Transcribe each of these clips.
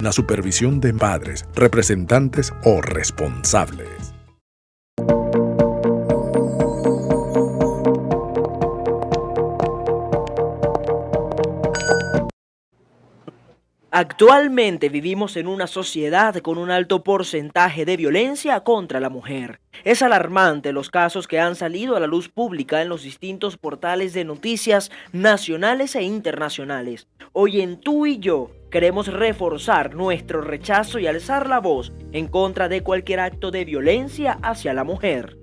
La supervisión de padres, representantes o responsables. Actualmente vivimos en una sociedad con un alto porcentaje de violencia contra la mujer. Es alarmante los casos que han salido a la luz pública en los distintos portales de noticias nacionales e internacionales. Hoy en Tú y Yo queremos reforzar nuestro rechazo y alzar la voz en contra de cualquier acto de violencia hacia la mujer.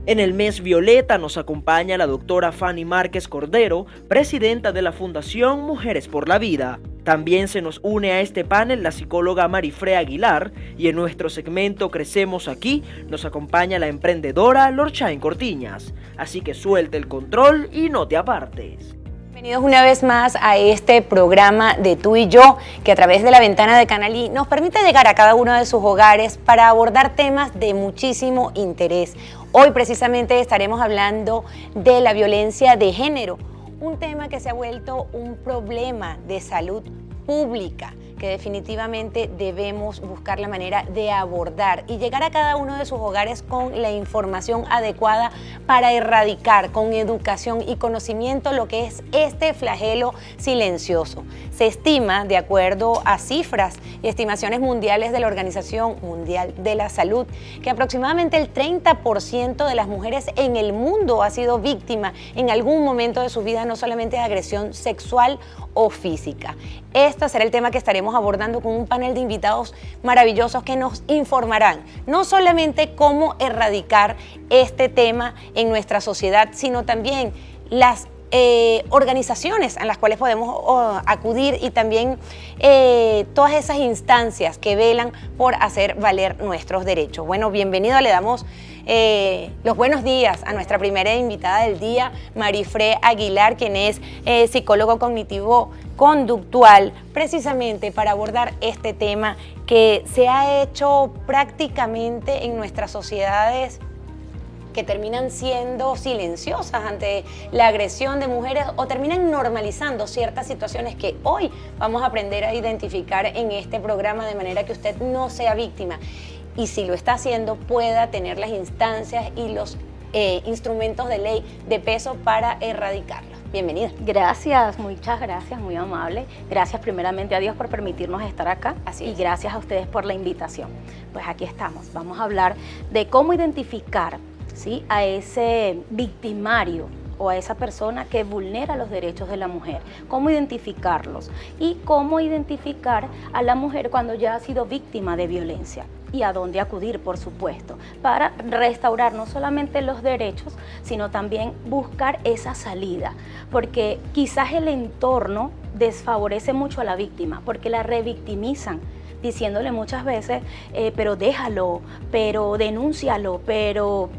En el mes Violeta nos acompaña la doctora Fanny Márquez Cordero, presidenta de la Fundación Mujeres por la Vida. También se nos une a este panel la psicóloga Marifre Aguilar y en nuestro segmento Crecemos Aquí nos acompaña la emprendedora Lorchain Cortiñas. Así que suelta el control y no te apartes. Bienvenidos una vez más a este programa de Tú y Yo, que a través de la ventana de Canal I nos permite llegar a cada uno de sus hogares para abordar temas de muchísimo interés. Hoy precisamente estaremos hablando de la violencia de género, un tema que se ha vuelto un problema de salud pública que definitivamente debemos buscar la manera de abordar y llegar a cada uno de sus hogares con la información adecuada para erradicar con educación y conocimiento lo que es este flagelo silencioso. Se estima, de acuerdo a cifras y estimaciones mundiales de la Organización Mundial de la Salud, que aproximadamente el 30% de las mujeres en el mundo ha sido víctima en algún momento de su vida, no solamente de agresión sexual o física. Este será el tema que estaremos abordando con un panel de invitados maravillosos que nos informarán no solamente cómo erradicar este tema en nuestra sociedad, sino también las organizaciones en las cuales podemos acudir y también todas esas instancias que velan por hacer valer nuestros derechos. Bueno, bienvenido, le damos los buenos días a nuestra primera invitada del día, Marifre Aguilar, quien es psicólogo cognitivo conductual, precisamente para abordar este tema que se ha hecho prácticamente en nuestras sociedades, que terminan siendo silenciosas ante la agresión de mujeres o terminan normalizando ciertas situaciones que hoy vamos a aprender a identificar en este programa de manera que usted no sea víctima y si lo está haciendo pueda tener las instancias y los instrumentos de ley de peso para erradicarlo. Bienvenida. Gracias, muchas gracias, muy amable. Gracias primeramente a Dios por permitirnos estar acá. Así es. Y gracias a ustedes por la invitación. Pues aquí estamos, vamos a hablar de cómo identificar, ¿sí?, a ese victimario o a esa persona que vulnera los derechos de la mujer, cómo identificarlos y cómo identificar a la mujer cuando ya ha sido víctima de violencia y a dónde acudir, por supuesto, para restaurar no solamente los derechos, sino también buscar esa salida, porque quizás el entorno desfavorece mucho a la víctima, porque la revictimizan, diciéndole muchas veces, pero déjalo, pero denúncialo,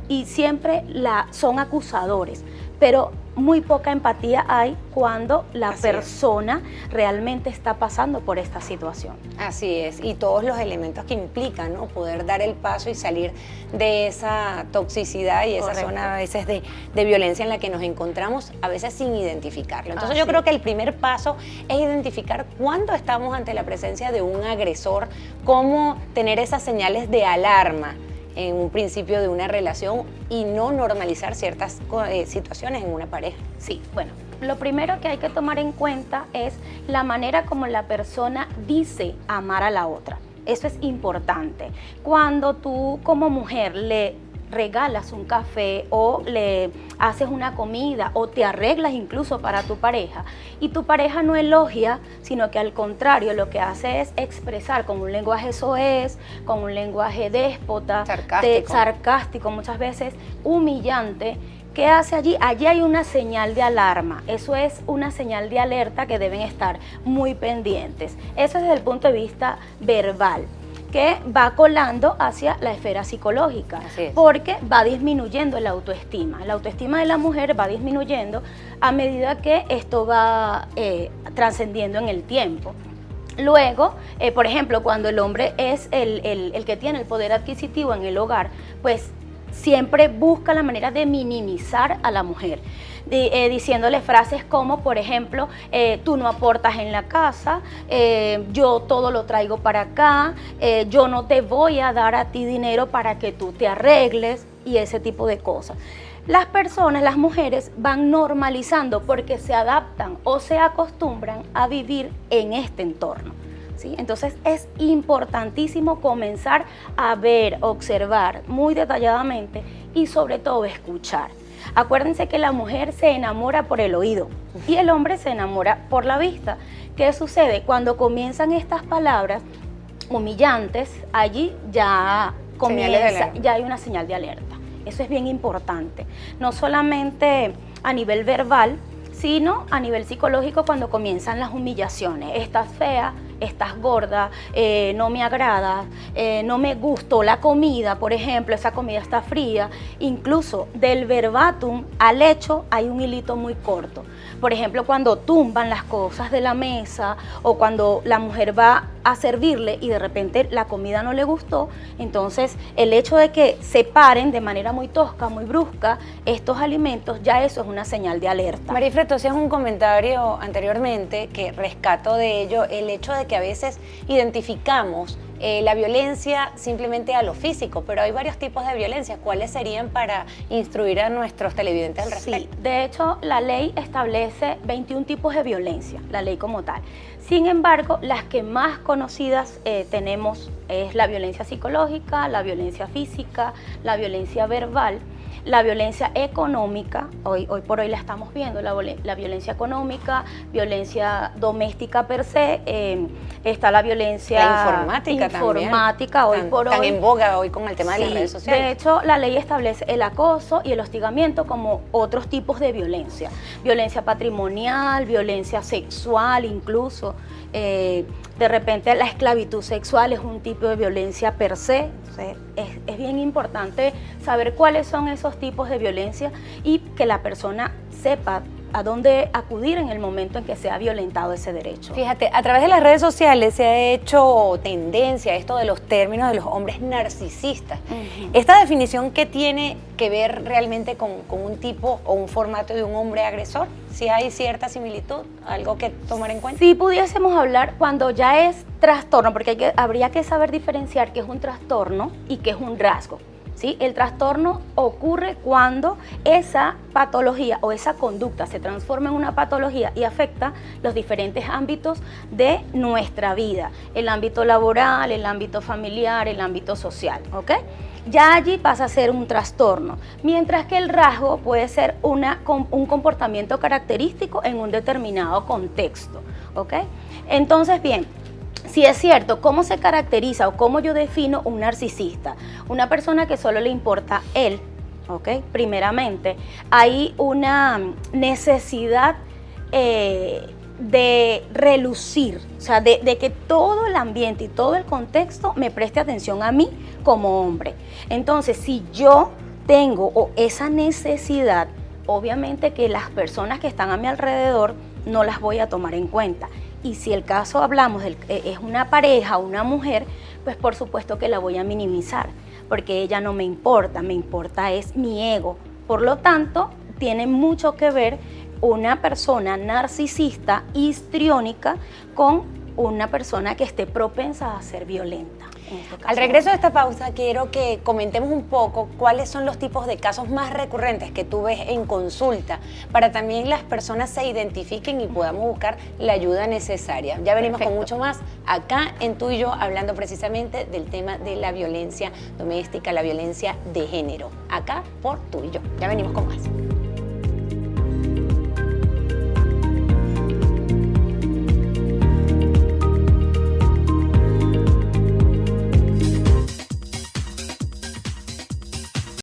y siempre son acusadores, pero muy poca empatía hay cuando la persona realmente está pasando por esta situación. Así es, y todos los elementos que implican, ¿no?, poder dar el paso y salir de esa toxicidad y esa zona a veces de violencia en la que nos encontramos, a veces sin identificarlo. Entonces yo creo que el primer paso es identificar cuándo estamos ante la presencia de un agresor, cómo tener esas señales de alarma en un principio de una relación y no normalizar ciertas situaciones en una pareja. Sí, bueno, lo primero que hay que tomar en cuenta es la manera como la persona dice amar a la otra. Eso es importante. Cuando tú como mujer le regalas un café o le haces una comida o te arreglas incluso para tu pareja y tu pareja no elogia, sino que al contrario lo que hace es expresar con un lenguaje soez, con un lenguaje déspota, sarcástico muchas veces, humillante. ¿Qué hace allí? Allí hay una señal de alarma, eso es una señal de alerta que deben estar muy pendientes. Eso es desde el punto de vista verbal, que va colando hacia la esfera psicológica, porque va disminuyendo la autoestima. La autoestima de la mujer va disminuyendo a medida que esto va trascendiendo en el tiempo. Luego, por ejemplo, cuando el hombre es el que tiene el poder adquisitivo en el hogar, pues siempre busca la manera de minimizar a la mujer, diciéndole frases como, por ejemplo, tú no aportas en la casa, yo todo lo traigo para acá, yo no te voy a dar a ti dinero para que tú te arregles, y ese tipo de cosas. Las personas, las mujeres, van normalizando porque se adaptan o se acostumbran a vivir en este entorno, ¿sí? Entonces es importantísimo comenzar a ver, observar muy detalladamente y sobre todo escuchar. Acuérdense que la mujer se enamora por el oído y el hombre se enamora por la vista. ¿Qué sucede? Cuando comienzan estas palabras humillantes, allí ya hay una señal de alerta. Eso es bien importante, no solamente a nivel verbal, sino a nivel psicológico cuando comienzan las humillaciones. Estás fea, estás gorda, no me agrada, no me gustó la comida, por ejemplo, esa comida está fría. Incluso del verbatim al hecho hay un hilito muy corto. Por ejemplo, cuando tumban las cosas de la mesa o cuando la mujer va a servirle y de repente la comida no le gustó, entonces el hecho de que separen de manera muy tosca, muy brusca estos alimentos, ya eso es una señal de alerta. Marifre, tú hacías un comentario anteriormente que rescato de ello, el hecho de que a veces identificamos la violencia simplemente a lo físico, pero hay varios tipos de violencia. ¿Cuáles serían para instruir a nuestros televidentes al respecto? Sí, de hecho la ley establece 21 tipos de violencia, la ley como tal. Sin embargo, las que más conocidas tenemos es la violencia psicológica, la violencia física, la violencia verbal, la violencia económica, hoy por hoy la estamos viendo, la violencia económica, violencia doméstica per se, está la violencia informática también, hoy por hoy. Tan en boga hoy con el tema de las redes sociales. De hecho, la ley establece el acoso y el hostigamiento como otros tipos de violencia. Violencia patrimonial, violencia sexual incluso. De repente la esclavitud sexual es un tipo de violencia per se. Es bien importante saber cuáles son esos tipos de violencia y que la persona sepa a dónde acudir en el momento en que se ha violentado ese derecho. Fíjate, a través de las redes sociales se ha hecho tendencia esto de los términos de los hombres narcisistas. ¿Esta definición qué tiene que ver realmente con un tipo o un formato de un hombre agresor? ¿Si hay cierta similitud? ¿Algo que tomar en cuenta? Si pudiésemos hablar cuando ya es trastorno, porque habría que saber diferenciar qué es un trastorno y qué es un rasgo. ¿Sí? El trastorno ocurre cuando esa patología o esa conducta se transforma en una patología y afecta los diferentes ámbitos de nuestra vida, el ámbito laboral, el ámbito familiar, el ámbito social, ¿ok? Ya allí pasa a ser un trastorno, mientras que el rasgo puede ser un comportamiento característico en un determinado contexto, ¿ok? Entonces, bien, si es cierto, ¿cómo se caracteriza o cómo yo defino un narcisista? Una persona que solo le importa él, ¿ok? Primeramente, hay una necesidad de relucir, o sea, de que todo el ambiente y todo el contexto me preste atención a mí como hombre. Entonces, si yo tengo esa necesidad, obviamente que las personas que están a mi alrededor no las voy a tomar en cuenta. Y si el caso hablamos es una pareja, una mujer, pues por supuesto que la voy a minimizar, porque ella no me importa es mi ego. Por lo tanto, tiene mucho que ver una persona narcisista, histriónica, con una persona que esté propensa a ser violenta. Al regreso de esta pausa, quiero que comentemos un poco cuáles son los tipos de casos más recurrentes que tú ves en consulta, para también las personas se identifiquen y podamos buscar la ayuda necesaria. Ya venimos con mucho más acá en Tú y Yo, hablando precisamente del tema de la violencia doméstica, la violencia de género, acá por Tú y Yo. Ya venimos con más.